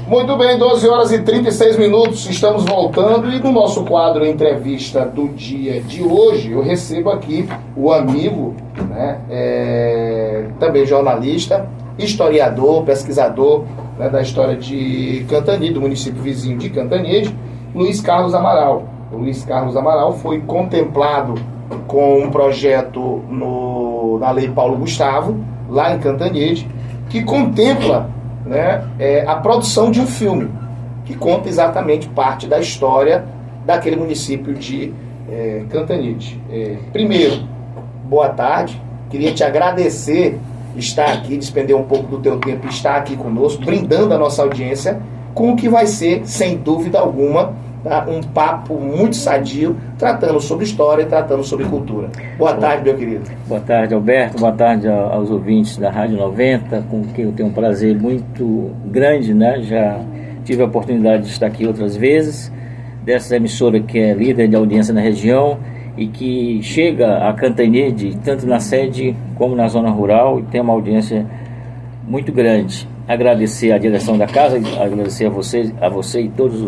Muito bem, 12 horas e 36 minutos, estamos voltando e no nosso quadro Entrevista do dia de hoje eu recebo aqui o amigo, né, também jornalista, historiador, pesquisador, né, da história de Cantanhede, do município vizinho de Cantanhede, Luiz Carlos Amaral. O Luiz Carlos Amaral foi contemplado com um projeto na Lei Paulo Gustavo, lá em Cantanhede, que contempla, né, a produção de um filme que conta exatamente parte da história daquele município de Cantanhede. Primeiro, boa tarde, queria te agradecer estar aqui, despender um pouco do teu tempo e estar aqui conosco, brindando a nossa audiência com o que vai ser, sem dúvida alguma, um papo muito sadio, tratando sobre história e tratando sobre cultura. Boa tarde, meu querido. Boa tarde, Alberto. Boa tarde aos ouvintes da Rádio 90, com quem eu tenho um prazer muito grande, né? Já tive a oportunidade de estar aqui outras vezes, dessa emissora que é líder de audiência na região e que chega a Cantanhede, tanto na sede como na zona rural, e tem uma audiência muito grande. Agradecer a direção da casa, agradecer a você e todos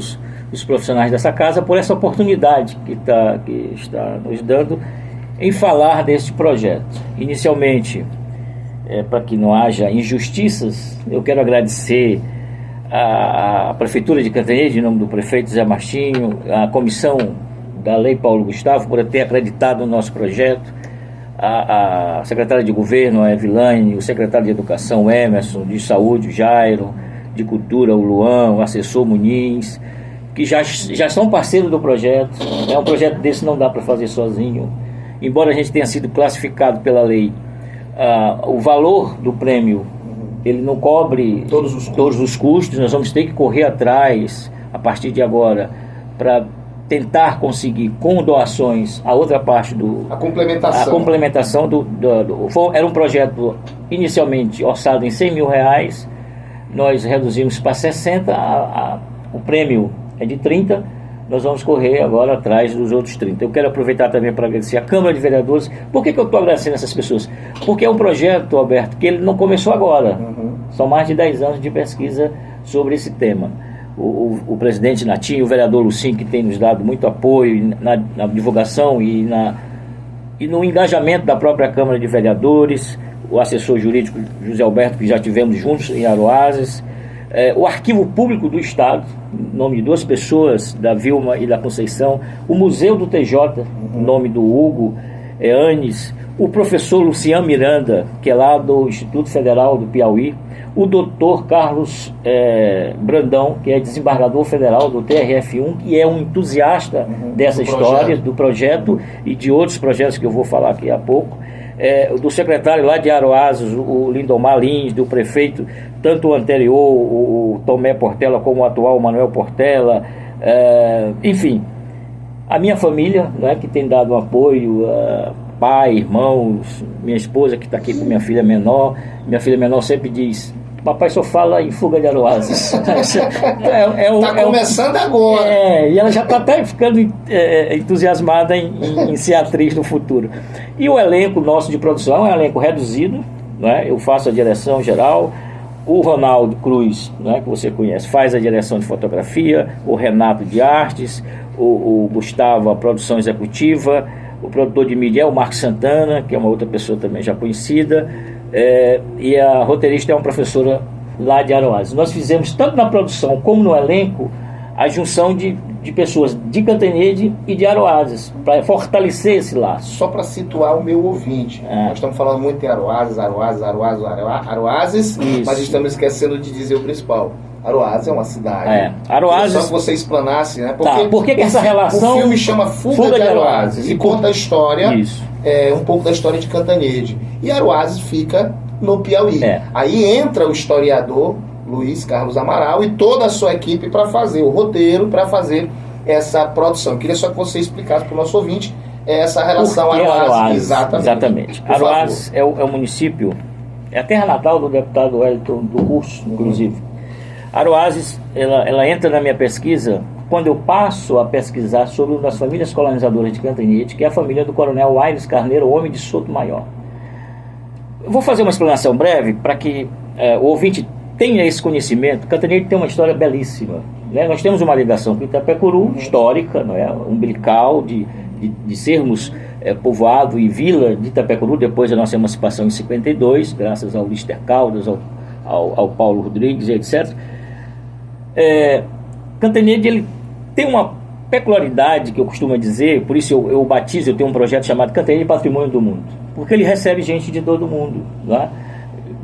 os profissionais dessa casa por essa oportunidade que está nos dando em falar deste projeto. Inicialmente, para que não haja injustiças, eu quero agradecer a Prefeitura de Cantanhede, em nome do prefeito Zé Martinho, a comissão da Lei Paulo Gustavo, por ter acreditado no nosso projeto, a secretária de governo, a Evilane, o secretário de educação, o Emerson, de saúde, o Jairo, de cultura, o Luan, o assessor Muniz, que já são parceiros do projeto. Um projeto desse não dá para fazer sozinho. Embora a gente tenha sido classificado pela lei, o valor do prêmio, ele não cobre todos os custos. Nós vamos ter que correr atrás, a partir de agora, para tentar conseguir, com doações, a outra parte a complementação. A complementação era um projeto inicialmente orçado em R$100 mil, nós reduzimos para 60, o prêmio é de 30, nós vamos correr agora atrás dos outros 30. Eu quero aproveitar também para agradecer a Câmara de Vereadores. Por que eu estou agradecendo essas pessoas? Porque é um projeto, Alberto, que ele não começou agora. São mais de 10 anos de pesquisa sobre esse tema. O presidente Natinho, o vereador Lucim, que tem nos dado muito apoio na divulgação e no engajamento da própria Câmara de Vereadores, o assessor jurídico José Alberto, que já tivemos juntos em Aroazes, o Arquivo Público do Estado, em nome de 2 pessoas, da Vilma e da Conceição, o Museu do TJ, em nome do Hugo Anes, o professor Luciano Miranda, que é lá do Instituto Federal do Piauí, o doutor Carlos Brandão, que é desembargador federal do TRF1, que é um entusiasta dessa história, do projeto e de outros projetos que eu vou falar aqui a pouco, do secretário lá de Aroazes, o Lindomar Lins, do prefeito, tanto o anterior, o Tomé Portela, como o atual, o Manuel Portela, enfim, a minha família, né, que tem dado um apoio, pai, irmãos, minha esposa que está aqui com minha filha menor sempre diz: papai só fala em Fuga de Aroazes. Está começando agora. E ela já está até ficando entusiasmada em ser atriz no futuro. E o elenco nosso de produção é um elenco reduzido, né? Eu faço a direção geral, o Ronaldo Cruz, né, que você conhece, faz a direção de fotografia, o Renato de artes, o Gustavo, a produção executiva, o produtor de mídia é o Marcos Santana, que é uma outra pessoa também já conhecida, e a roteirista é uma professora lá de Aroazes. Nós fizemos, tanto na produção como no elenco, a junção de pessoas de Cantanhede e de Aroazes, para fortalecer esse laço. Só para situar o meu ouvinte, nós estamos falando muito em Aroazes, mas estamos esquecendo de dizer o principal. Aroazes é uma cidade. Aroazes. Só que você explanasse, né? Por que essa relação? O filme chama Fuga de Aroazes e conta a história, um pouco da história de Cantanhede. E Aroazes fica no Piauí. Aí entra o historiador Luiz Carlos Amaral e toda a sua equipe para fazer o roteiro, para fazer essa produção. Eu queria só que você explicasse para o nosso ouvinte essa relação Aroazes. Exatamente. Aroazes é o município, é a terra natal do deputado Wellington do Curso, inclusive. Aroazes, ela entra na minha pesquisa quando eu passo a pesquisar sobre uma das famílias colonizadoras de Cantanhede, que é a família do coronel Aires Carneiro, homem de Sotomayor. Eu vou fazer uma explanação breve para que o ouvinte tenha esse conhecimento, Cantanhede tem uma história belíssima, né? Nós temos uma ligação com Itapecuru, histórica, não é? Umbilical, de sermos povoado e vila de Itapecuru, depois da nossa emancipação em 52, graças ao Lister Caldas, ao Paulo Rodrigues, etc. Cantanhede, ele tem uma peculiaridade que eu costumo dizer, por isso eu batizo, eu tenho um projeto chamado Cantanhede Patrimônio do Mundo, porque ele recebe gente de todo mundo, né?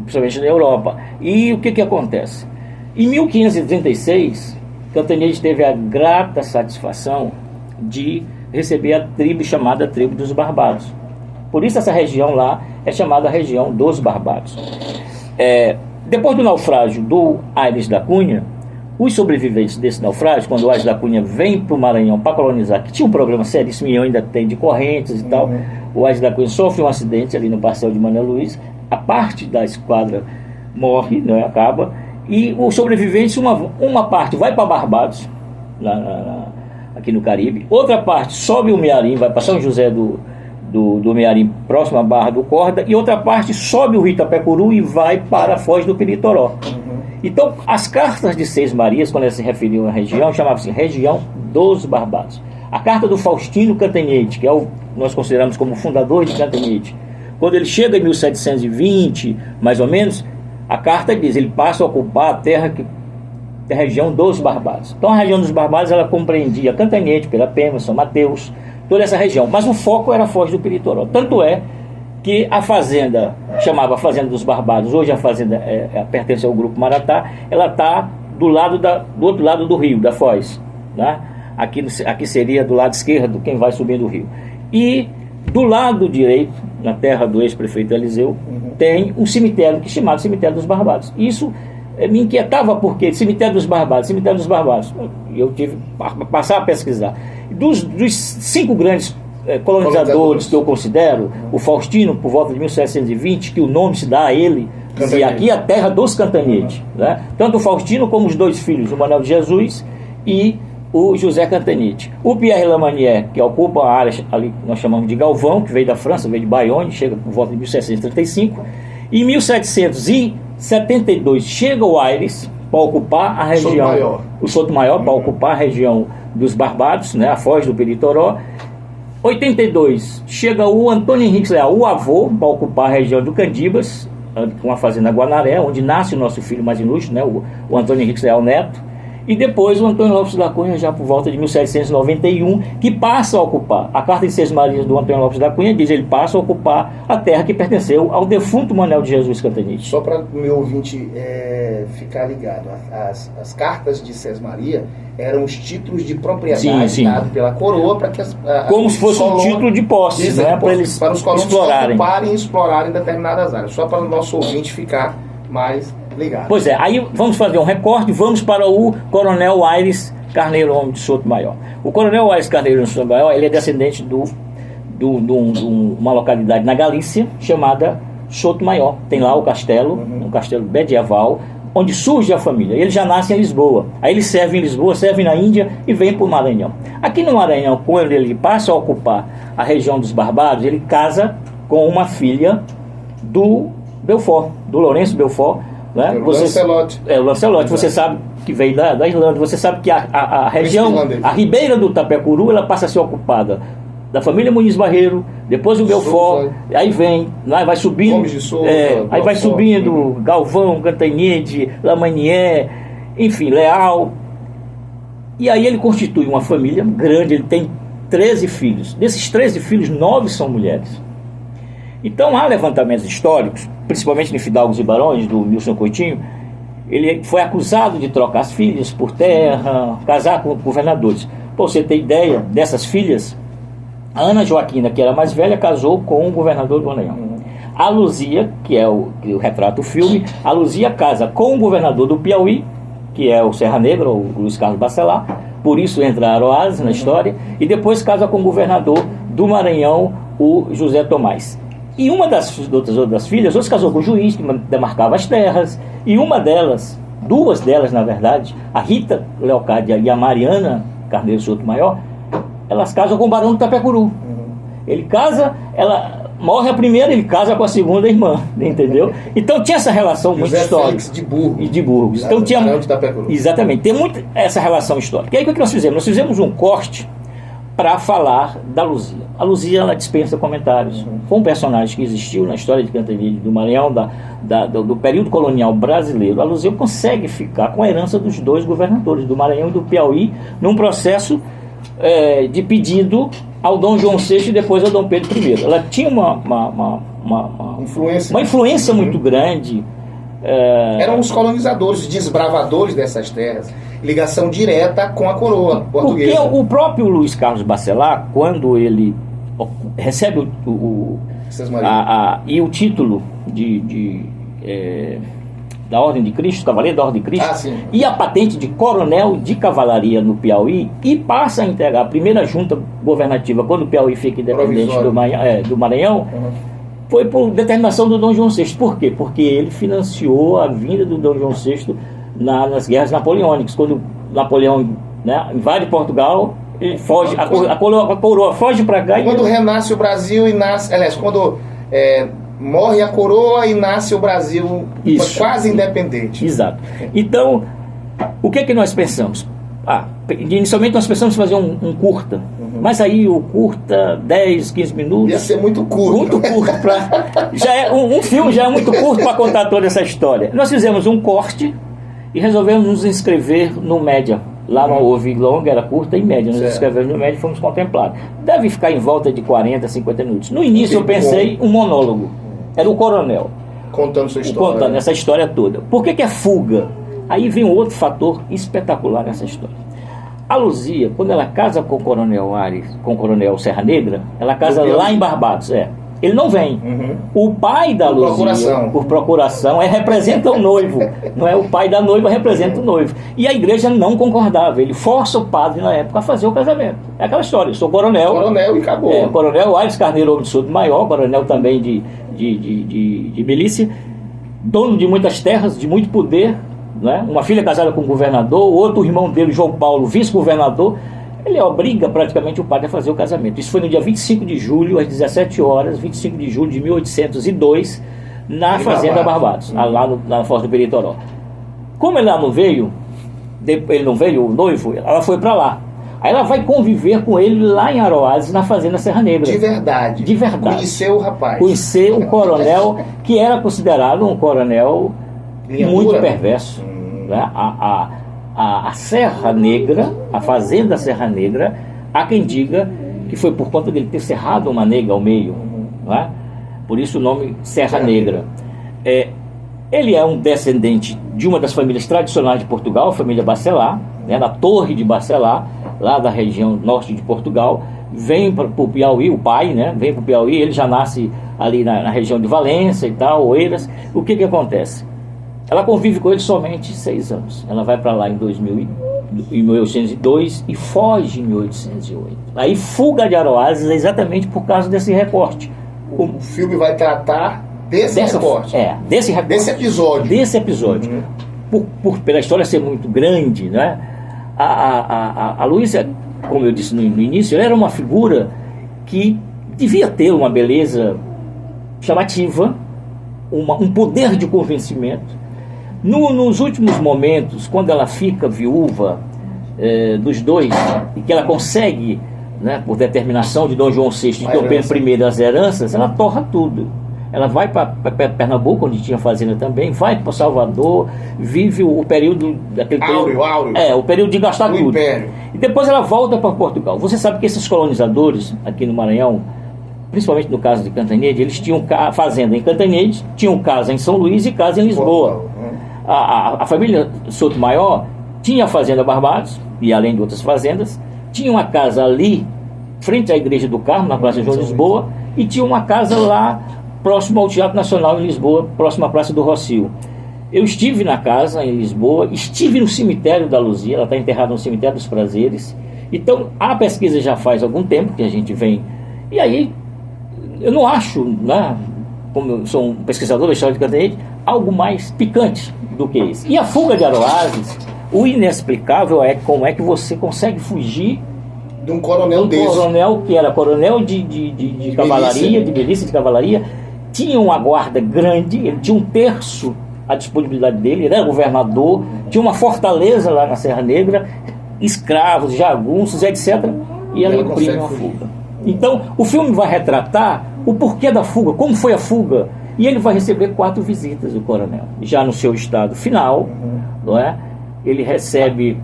Principalmente na Europa. E o que acontece? Em 1536, Cantanhede teve a grata satisfação de receber a tribo chamada Tribo dos Barbados. Por isso essa região lá é chamada região dos Barbados. Depois do naufrágio do Aires da Cunha, os sobreviventes desse naufrágio, quando o Aires da Cunha vem para o Maranhão para colonizar, que tinha um problema seríssimo e ainda tem de correntes e tal, o Aires da Cunha sofre um acidente ali no Parcel de Manuel Luiz, a parte da esquadra morre, né, acaba, e os sobreviventes, uma parte vai para Barbados, aqui no Caribe, outra parte sobe o Mearim, vai para São José do Mearim, próximo à Barra do Corda, e outra parte sobe o Rio Itapecuru e vai para a Foz do Piritoró. Então, as cartas de Seis Marias, quando elas se referiam à região, chamavam-se Região dos Barbados. A carta do Faustino Cantanhede, que nós consideramos como fundador de Cantanhede, quando ele chega em 1720, mais ou menos, a carta diz, ele passa a ocupar a terra a região dos Barbados. Então a região dos Barbados, ela compreendia Cantanhede, Pirapema, São Mateus, toda essa região, mas o foco era a Foz do Piritoró. Tanto é que a fazenda, chamava Fazenda dos Barbados, hoje a fazenda pertence ao Grupo Maratá, ela está do outro lado do rio, da Foz, né? Aqui seria do lado esquerdo, quem vai subindo o rio. E do lado direito, na terra do ex-prefeito Eliseu, tem um cemitério que é chamado Cemitério dos Barbados. Isso me inquietava, porque Cemitério dos Barbados. Eu tive que passar a pesquisar. Dos 5 grandes colonizadores que eu considero, o Faustino, por volta de 1720, que o nome se dá a ele, e aqui é a terra dos Cantanhede, né? Tanto o Faustino como os 2 filhos, o Manuel de Jesus e o José Cantanhede. O Pierre Lamanier, que ocupa a área ali que nós chamamos de Galvão, que veio da França, veio de Bayonne, chega por volta de 1735. Em 1772 chega o Aires para ocupar a região, o Sotomayor, para ocupar a região dos Barbados, né, a Foz do Piritoró. 82 chega o Antônio Henriques Leal, o avô, para ocupar a região do Candibas, com a fazenda Guanaré, onde nasce o nosso filho mais ilustre, né, o Antônio Henriques Leal Neto. E depois o Antônio Lopes da Cunha, já por volta de 1791, que passa a ocupar. A Carta de Seis Marias do Antônio Lopes da Cunha diz que ele passa a ocupar a terra que pertenceu ao defunto Manuel de Jesus Cantanhede. Só para o meu ouvinte ficar ligado, as Cartas de Seis Marias eram os títulos de propriedade dados pela coroa para que como se fosse um título de posse, né, para os colonos ocuparem e explorarem determinadas áreas. Só para o nosso ouvinte ficar mais ligado. Pois é, aí vamos fazer um recorte, vamos para o Coronel Aires Carneiro Homem de Sotomayor. O Coronel Aires Carneiro Homem de Sotomayor, ele é descendente de uma localidade na Galícia chamada Sotomayor. Tem lá o castelo, um castelo medieval, onde surge a família. Ele já nasce em Lisboa. Aí ele serve em Lisboa, serve na Índia e vem para o Maranhão. Aqui no Maranhão, quando ele passa a ocupar a região dos Barbados, ele casa com uma filha do Belfort, do Lourenço Belfort, né? O Lancelot. O Lancelot. Você sabe que veio da Irlanda. Você sabe que a região, a ribeira do Itapecuru, ela passa a ser ocupada da família Muniz Barreiro, depois o Belfort, aí vem, lá vai subindo, aí vai subindo Galvão, Cantanhede, Lamanier, enfim, Leal. E aí ele constitui uma família grande, ele tem 13 filhos. Desses 13 filhos, 9 são mulheres. Então há levantamentos históricos, principalmente em Fidalgos e Barões, do Wilson Coutinho. Ele foi acusado de trocar as filhas por terra, casar com governadores. Para você ter ideia dessas filhas, a Ana Joaquina, que era mais velha, casou com o governador do Maranhão. A Luzia, que retrata o filme, a Luzia casa com o governador do Piauí, que é o Serra Negra, o Luiz Carlos Bacelar, por isso entra Aroaz na história, e depois casa com o governador do Maranhão, o José Tomás. E uma das outras filhas, se casou com o juiz, que demarcava as terras, e uma delas, 2 delas na verdade, a Rita Leocádia e a Mariana Carneiro Sotomayor, elas casam com o Barão do Itapecuru. Ele casa, morre a primeira, ele casa com a segunda irmã, entendeu? Então tinha essa relação muito José histórica. Félix de Burgos. E de Burgos. Então tinha exatamente, tem muito essa relação histórica. E aí o que nós fizemos? Nós fizemos um corte para falar da Luzia. A Luzia, ela dispensa comentários. Foi um personagem que existiu na história de Cantanhede do Maranhão, do período colonial brasileiro. A Luzia consegue ficar com a herança dos dois governadores, do Maranhão e do Piauí, num processo de pedido ao Dom João VI e depois ao Dom Pedro I. Ela tinha uma influência muito grande. Eram os colonizadores, os desbravadores dessas terras, ligação direta com a coroa portuguesa. Porque o próprio Luiz Carlos Bacelar, quando ele recebe e o título da Ordem de Cristo, Cavaleiro da Ordem de Cristo, e a patente de coronel de cavalaria no Piauí, e passa a integrar a primeira junta governativa quando o Piauí fica independente do Maranhão, foi por determinação do Dom João VI. Por quê? Porque ele financiou a vinda do Dom João VI nas guerras napoleônicas. Quando Napoleão, né, invade Portugal, ele foge, a coroa foge para cá. Quando renasce o Brasil e nasce... Aliás, quando morre a coroa e nasce o Brasil quase independente. Exato. Então, o que é que nós pensamos? Inicialmente nós pensamos em fazer um curta, mas aí o curta, 10, 15 minutos... Ia ser muito curto. Muito curto. Um filme já é muito curto para contar toda essa história. Nós fizemos um corte e resolvemos nos inscrever no Média. Lá não houve longa, era curta e média. Nos inscrevemos no Média e fomos contemplados. Deve ficar em volta de 40, 50 minutos. No início eu pensei um monólogo. Era o coronel. Contando sua história. Contando essa história toda. Por que é fuga? Aí vem um outro fator espetacular nessa história. A Luzia, quando ela casa com o Coronel Aires, com o Coronel Serra Negra, ela casa lá em Barbados. Ele não vem. O pai da Luzia, por procuração, representa o noivo. Não é o pai da noiva, representa o noivo. E a igreja não concordava. Ele força o padre, na época, a fazer o casamento. É aquela história. Eu sou coronel. Coronel e acabou. Coronel Aires Carneiro de Souto Maior, coronel também de milícia, dono de muitas terras, de muito poder, né? Uma filha casada com um governador, outro irmão dele, João Paulo, vice-governador. Ele obriga praticamente o padre a fazer o casamento. Isso foi no dia 25 de julho, às 17 horas, 25 de julho de 1802, na Fazenda Barbados, lá na Foz do Peritoró. Como ele não veio, o noivo, ela foi para lá. Aí ela vai conviver com ele lá em Aroazes, na Fazenda Serra Negra. De verdade. De verdade. Conheceu o rapaz. Conheceu o coronel, que era considerado um coronel muito perverso. Né? A Serra Negra, a Fazenda Serra Negra, há quem diga que foi por conta dele ter cerrado uma nega ao meio. Né? Por isso o nome Serra Negra. Ele é um descendente de uma das famílias tradicionais de Portugal, a família Bacelar, né, da Torre de Bacelar, lá da região norte de Portugal. Vem para o Piauí, o pai, né, vem para o Piauí, ele já nasce ali na região de Valença e tal, Oeiras. O que acontece? Ela convive com ele somente 6 anos. Ela vai para lá em 1802 e foge em 1808. Aí fuga de Aroazes exatamente por causa desse recorte. O filme vai tratar desse recorte. Desse episódio. Desse episódio. Pela história ser muito grande, né? A Luísa, como eu disse no início, ela era uma figura que devia ter uma beleza chamativa, um poder de convencimento. Nos últimos momentos, quando ela fica viúva dos dois, e que ela consegue, né, por determinação de Dom João VI e Dom Pedro I as heranças, ela torra tudo. Ela vai para Pernambuco, onde tinha fazenda também, vai para Salvador, vive o período áureo. O período de gastar tudo. Império. E depois ela volta para Portugal. Você sabe que esses colonizadores aqui no Maranhão, principalmente no caso de Cantanhede, eles tinham fazenda em Cantanhede, tinham casa em São Luís e casa em Lisboa. A família Souto Maior tinha a fazenda Barbados, e além de outras fazendas, tinha uma casa ali, frente à Igreja do Carmo, na Praça João Lisboa, e tinha uma casa lá, próximo ao Teatro Nacional em Lisboa, próximo à Praça do Rocio. Eu estive na casa em Lisboa, estive no cemitério da Luzia, ela está enterrada no cemitério dos Prazeres. Então, a pesquisa já faz algum tempo que a gente vem, e aí, eu não acho, né, como eu sou um pesquisador da história de Cantanhede, algo mais picante do que isso. E a fuga de Aroazes, o inexplicável é como é que você consegue fugir de um coronel desse. Um coronel que era coronel de cavalaria, de milícia de cavalaria, tinha uma guarda grande, ele tinha um terço à disponibilidade dele, ele era governador, tinha uma fortaleza lá na Serra Negra, escravos, jagunços, etc. E ela imprime uma fuga. Então, o filme vai retratar o porquê da fuga, como foi a fuga, e ele vai receber 4 visitas do coronel, já no seu estado final, não é? Ele recebe,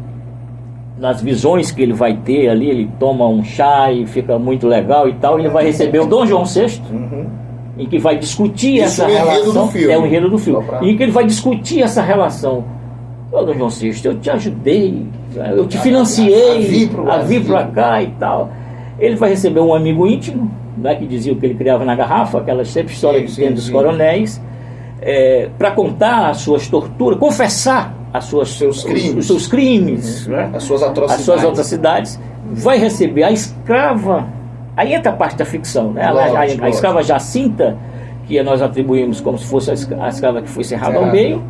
nas visões que ele vai ter ali, ele toma um chá e fica muito legal e tal, ele vai receber o Dom João VI, em que vai discutir essa relação. É o enredo do filme. Em que ele vai discutir essa relação. Ô, Dom João VI, eu te ajudei, eu te financiei a vir para cá e tal. Ele vai receber um amigo íntimo, né, que dizia o que ele criava na garrafa, aquela sempre história que tem dos coronéis, para contar as suas torturas, confessar os seus crimes, né? As suas atrocidades. Vai receber a escrava. Aí entra a parte da ficção, né? A escrava Jacinta, que nós atribuímos como se fosse a escrava que foi cerrada ao meio,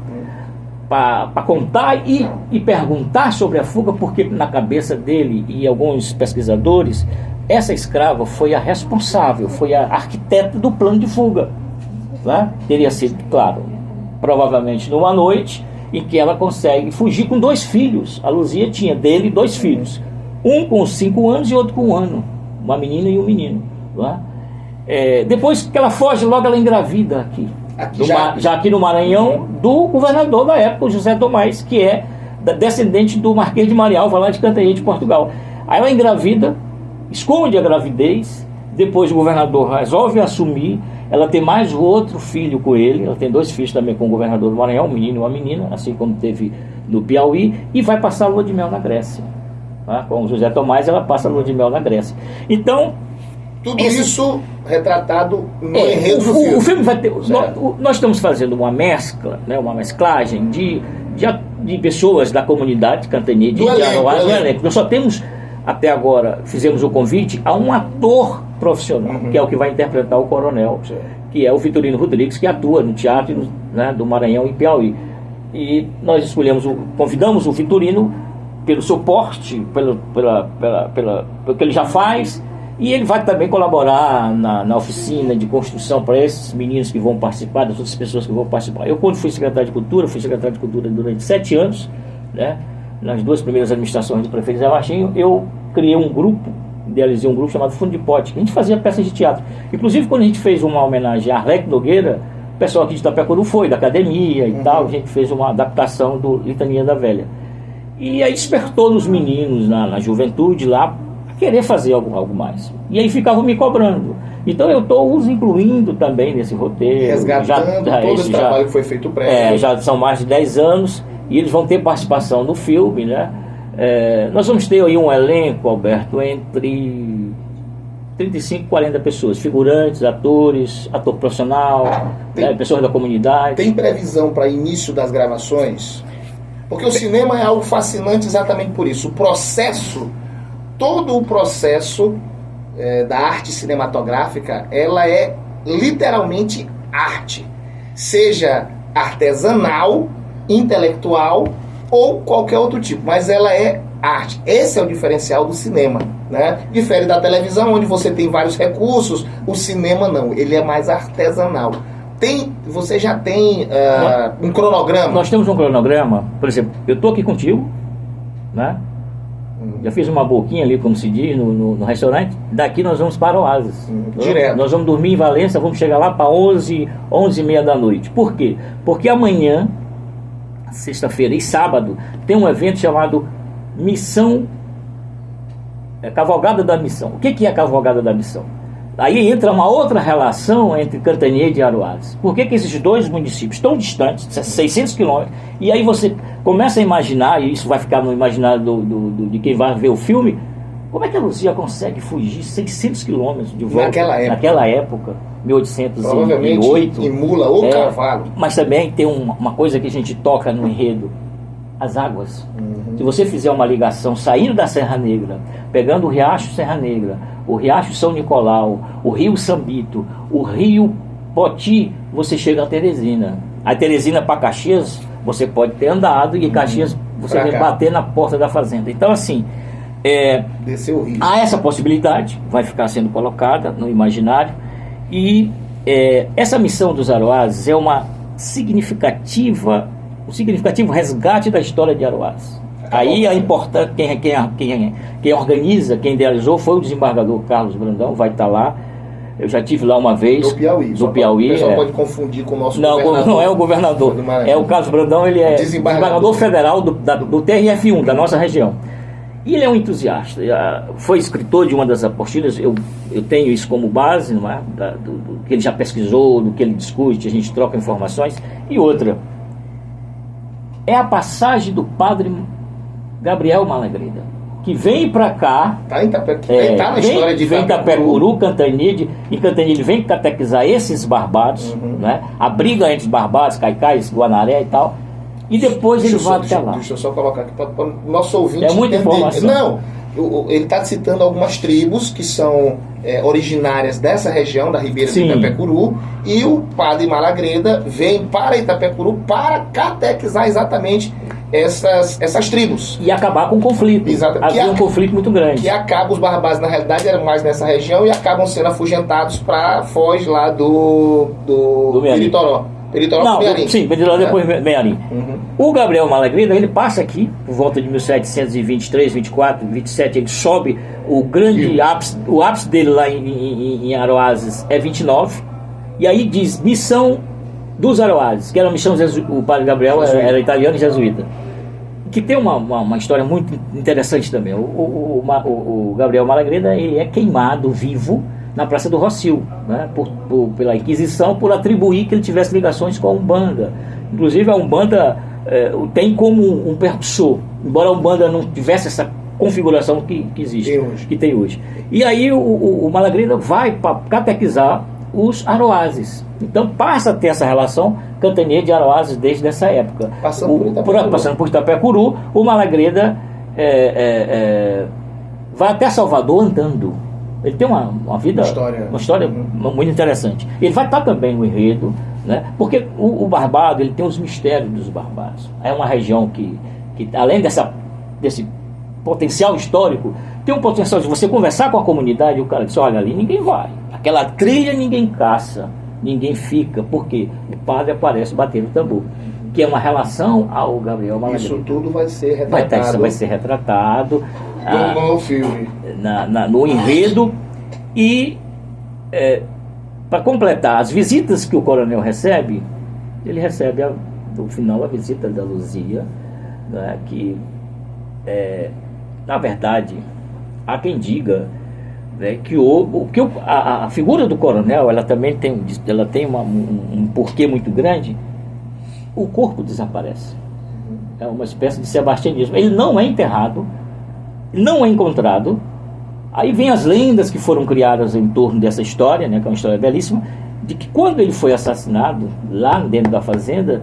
para contar e perguntar sobre a fuga, porque na cabeça dele e alguns pesquisadores, essa escrava foi a responsável, foi a arquiteta do plano de fuga, né? Teria sido, claro, provavelmente numa noite em que ela consegue fugir com 2 filhos. A Luzia tinha dele 2 filhos, um com 5 anos e outro com 1 ano, uma menina e um menino, né? Depois que ela foge, logo ela engravida já aqui no Maranhão, do governador da época, o José Tomás, que é descendente do Marquês de Marialva, lá de Cantanhede, de Portugal. Aí ela engravida, esconde a gravidez, depois o governador resolve assumir, ela tem mais outro filho com ele, ela tem 2 filhos também com o governador do Maranhão, um menino e uma menina, assim como teve no Piauí, e vai passar a lua de mel na Grécia. Tá? Com o José Tomás, ela passa a lua de mel na Grécia. Então, tudo isso retratado no enredo do filme. O filme vai ter... Nós estamos fazendo uma mescla, né, uma mesclagem de pessoas da comunidade Cantanhede de Aroaz no elenco. Nós só temos, até agora, fizemos o convite a um ator profissional, que é o que vai interpretar o coronel, que é o Vitorino Rodrigues, que atua no teatro, né, do Maranhão e Piauí. E nós convidamos o Vitorino pelo seu porte, pelo que ele já faz, e ele vai também colaborar na oficina de construção para esses meninos que vão participar, das outras pessoas que vão participar. Eu, quando fui secretário de Cultura durante 7 anos, né, nas 2 primeiras administrações do prefeito Zé Martinho, eu criei um grupo, idealizei um grupo chamado Fundo de Pote, que a gente fazia peças de teatro. Inclusive, quando a gente fez uma homenagem a Arleque Nogueira, o pessoal aqui de Itapecuru foi, da academia e tal, a gente fez uma adaptação do Litania da Velha. E aí despertou nos meninos, na juventude lá, querer fazer algo mais. E aí ficavam me cobrando. Então eu estou os incluindo também nesse roteiro. Resgatando todo esse trabalho que foi feito prévio. Já são mais de 10 anos e eles vão ter participação no filme, né? Nós vamos ter aí um elenco, Alberto, entre 35 e 40 pessoas, figurantes, atores, ator profissional, pessoas da comunidade. Tem previsão para início das gravações? Porque o cinema é algo fascinante exatamente por isso. Todo o processo da arte cinematográfica, ela é literalmente arte. Seja artesanal, intelectual ou qualquer outro tipo, mas ela é arte. Esse é o diferencial do cinema, né? Difere da televisão, onde você tem vários recursos, o cinema não, ele é mais artesanal. Você já tem um cronograma? Nós temos um cronograma, por exemplo, eu estou aqui contigo, né? Já fiz uma boquinha ali, como se diz, no restaurante. Daqui nós vamos para Oásis. Direto. Nós vamos dormir em Valença, vamos chegar lá para 11h30 da noite. Por quê? Porque amanhã, sexta-feira e sábado, tem um evento chamado Missão... Cavalgada da Missão. O que é a Cavalgada da Missão? Aí entra uma outra relação entre Cantanhede e Aroaz. Por que esses 2 municípios tão distantes, 600 quilômetros, e aí você começa a imaginar, e isso vai ficar no imaginário de quem vai ver o filme, como é que a Luzia consegue fugir 600 quilômetros de volta naquela época, 1808? Provavelmente em mula ou cavalo. Mas também tem uma coisa que a gente toca no enredo, as águas. Se você fizer uma ligação saindo da Serra Negra, pegando o Riacho Serra Negra, o Riacho São Nicolau, o Rio Sambito, o Rio Poti, você chega a Teresina. A Teresina para Caxias, você pode ter andado, e Caxias você vai bater na porta da fazenda. Então, assim, Descer o rio. Há essa possibilidade, vai ficar sendo colocada no imaginário, e essa missão dos Aroazes é um significativo resgate da história de Aroazes. Aí a importância, quem organiza, quem idealizou foi o desembargador Carlos Brandão, vai estar lá. Eu já estive lá uma vez. Do Piauí. Do Piauí. O pessoal pode confundir com o nosso governador. Não é o governador. É o Carlos Brandão, ele é desembargador federal do TRF1, da nossa região. E ele é um entusiasta. Foi escritor de uma das apostilas, eu tenho isso como base, não é? Do que ele já pesquisou, do que ele discute, a gente troca informações. E outra, é a passagem do padre Gabriel Malagrida, que vem para cá, tá na história de vem Itapecuru, Cantanhede, e Cantanhede vem catequizar esses barbados, né? A briga entre os barbados, Caicais, Guanaré e tal, e depois ele vai até lá. Deixa eu só colocar aqui para o nosso ouvinte é muita entender. informação. Não, ele está citando algumas tribos que são originárias dessa região, da Ribeira de Itapecuru, e o padre Malagreda vem para Itapecuru para catequizar exatamente essas tribos. E acabar com o conflito. Havia um conflito muito grande. Que acaba, os barbados na realidade eram mais nessa região e acabam sendo afugentados para Foz lá do Peritoró. Peritoró depois Mearim. O Gabriel Malagrida, ele passa aqui por volta de 1723, 24, 27, ele sobe o grande ápice, o ápice dele lá em Aroazes é 29, e aí diz missão dos Aroazes, que era a missão, o padre Gabriel era italiano e jesuíta, que tem uma história muito interessante também. O Gabriel Malagrida, ele é queimado vivo na Praça do Rossio, né, pela Inquisição, por atribuir que ele tivesse ligações com a Umbanda. Inclusive a Umbanda tem como um percussor, embora a Umbanda não tivesse essa configuração que existe, que tem hoje. E aí o Malagrida vai para catequizar os Aroazes. Então passa a ter essa relação Cantanhede e Aroazes desde essa época. Passando por Itapecuru, o Malagrida vai até Salvador andando. Ele tem uma história muito interessante. Ele vai estar também no enredo, né? Porque o Barbado, ele tem os mistérios dos Barbados. É uma região que além desse potencial histórico, tem um potencial de você conversar com a comunidade e o cara diz, olha, ali ninguém vai. Aquela trilha ninguém caça, ninguém fica, porque o padre aparece batendo o tambor. Que é uma relação ao Gabriel Malagrida. Isso tudo vai ser retratado. Vai ser retratado no filme. No enredo. E para completar, as visitas que o coronel recebe, ele recebe no final a visita da Luzia, né, que na verdade há quem diga, né, que a figura do coronel ela também tem um porquê muito grande. O corpo desaparece. É uma espécie de sebastianismo. Ele não é enterrado, não é encontrado. Aí vem as lendas que foram criadas em torno dessa história, né, que é uma história belíssima, de que quando ele foi assassinado lá dentro da fazenda,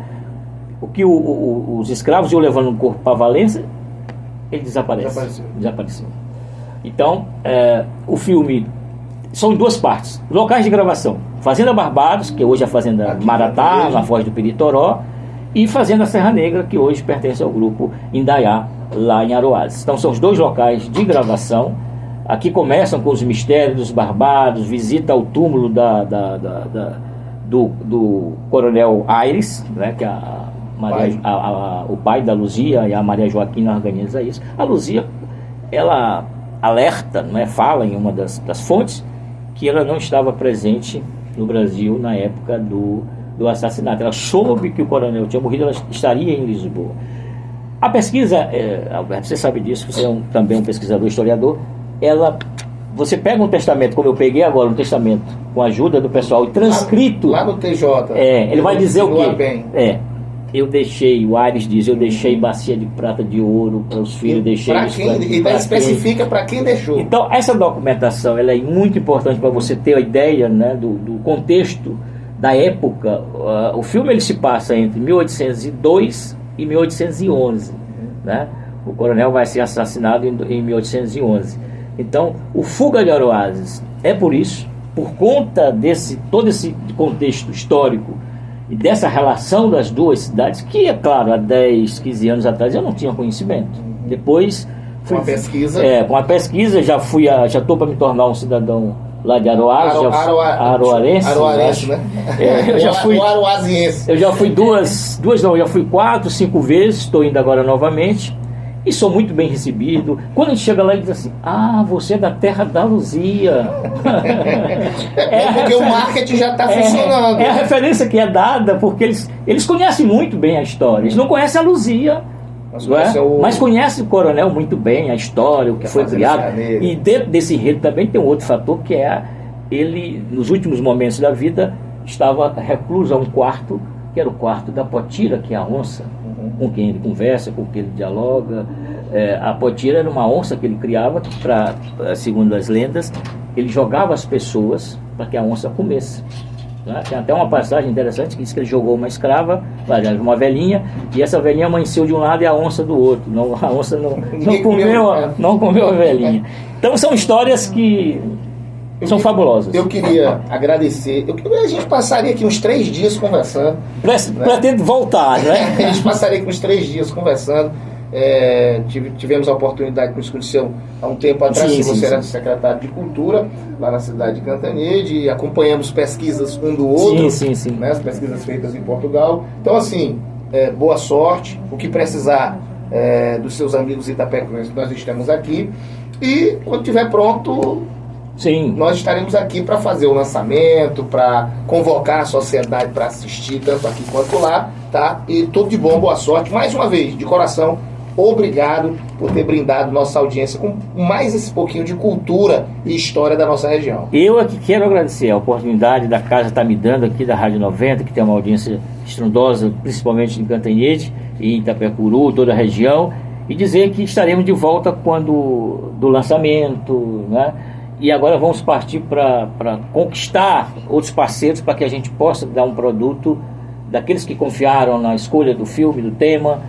os escravos iam levando o corpo para Valença, ele desapareceu. Então, o filme são em duas partes. Locais de gravação: Fazenda Barbados, que hoje é a Fazenda Maratá, na Foz do Peritoró, e Fazenda Serra Negra, que hoje pertence ao grupo Indaiá, lá em Aroazes. Então são os dois locais de gravação. Aqui começam com os mistérios dos Barbados, visita ao túmulo do coronel Aires, né, que o pai da Luzia, e a Maria Joaquina organiza isso. A Luzia, ela alerta, né, fala em uma das fontes que ela não estava presente no Brasil na época do assassinato. Ela soube que o coronel tinha morrido, ela estaria em Lisboa. A pesquisa, Alberto, você sabe disso, você é também um pesquisador, historiador. Você pega um testamento, como eu peguei agora um testamento, com a ajuda do pessoal, e transcrito. Lá no TJ. Ele vai dizer o quê? Eu deixei, o Aires diz, eu deixei bacia de prata de ouro para os filhos, especifica para quem deixou. Então, essa documentação ela é muito importante para você ter a ideia, né, do contexto da época. O filme ele se passa entre 1802 e 1811, né? O coronel vai ser assassinado em 1811. Então, o Fuga de Aroazes é por isso, por conta todo esse contexto histórico e dessa relação das duas cidades, que, é claro, há 10, 15 anos atrás eu não tinha conhecimento. Depois uma pesquisa. Com a pesquisa, já estou para me tornar um cidadão lá de Aroá, Aroarense, né? Eu já fui, o aroaziense. Eu já fui já fui 4, 5 vezes, estou indo agora novamente. E sou muito bem recebido. Quando a gente chega lá, ele diz assim: você é da terra da Luzia. Porque o marketing já está funcionando. É a referência que é dada, porque eles conhecem muito bem a história. Eles não conhecem a Luzia, mas conhecem o Coronel muito bem, a história, o que foi criado. E dentro desse enredo também tem um outro fator, que é ele, nos últimos momentos da vida, estava recluso a um quarto, que era o quarto da Potira, que é a onça, com quem ele conversa, com quem ele dialoga. A Potira era uma onça que ele criava, segundo as lendas, ele jogava as pessoas para que a onça comesse. Tem até uma passagem interessante que diz que ele jogou uma escrava, uma velhinha, e essa velhinha amanheceu de um lado e a onça do outro. A onça não comeu a velhinha. Então são histórias que são fabulosas. Eu queria agradecer. A gente passaria aqui uns 3 dias conversando. Pretendo voltar, né? A gente passaria aqui uns 3 dias conversando. Tivemos a oportunidade de nos conhecer há um tempo atrás, que você era secretário de Cultura lá na cidade de Cantanhede, e acompanhamos pesquisas um do outro, né, as pesquisas feitas em Portugal. Então, assim, boa sorte. O que precisar dos seus amigos itapecuenses, nós estamos aqui, e quando estiver pronto, nós estaremos aqui para fazer o lançamento, para convocar a sociedade para assistir, tanto aqui quanto lá, tá? E tudo de bom, boa sorte. Mais uma vez, de coração, obrigado por ter brindado nossa audiência com mais esse pouquinho de cultura e história da nossa região. Eu aqui quero agradecer a oportunidade da casa estar me dando aqui da Rádio 90, que tem uma audiência estrondosa, principalmente em Cantanhede e em Itapecuru, toda a região, e dizer que estaremos de volta quando do lançamento, né? E agora vamos partir para conquistar outros parceiros para que a gente possa dar um produto daqueles que confiaram na escolha do filme, do tema,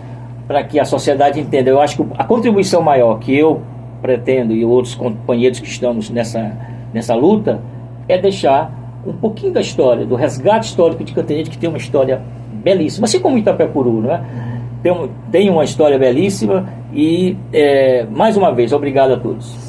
para que a sociedade entenda. Eu acho que a contribuição maior que eu pretendo e outros companheiros que estamos nessa luta é deixar um pouquinho da história, do resgate histórico de Cantanhede, que tem uma história belíssima, assim como Itapecuru, não é? Tem uma história belíssima e, mais uma vez, obrigado a todos.